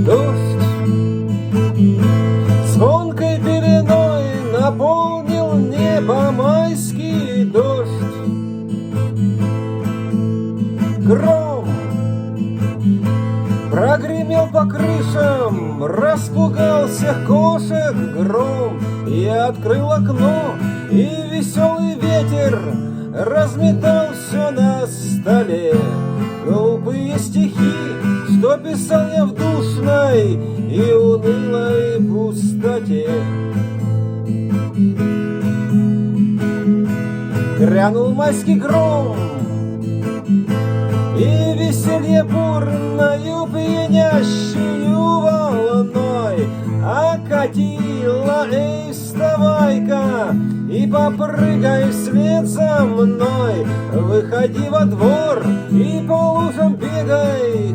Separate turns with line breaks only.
Дождь звонкой пеленой наполнил небо майский дождь. Гром прогремел по крышам, распугал всех кошек гром. Я открыл окно, и веселый ветер разметал все на столе. Глупые стихи, что писал я в душной и унылой пустоте. Грянул майский гром, и веселье бурною пьянящую волной окатила. Эй, вставай-ка и попрыгай вслед за мной, выходи во двор и по лужам бегай,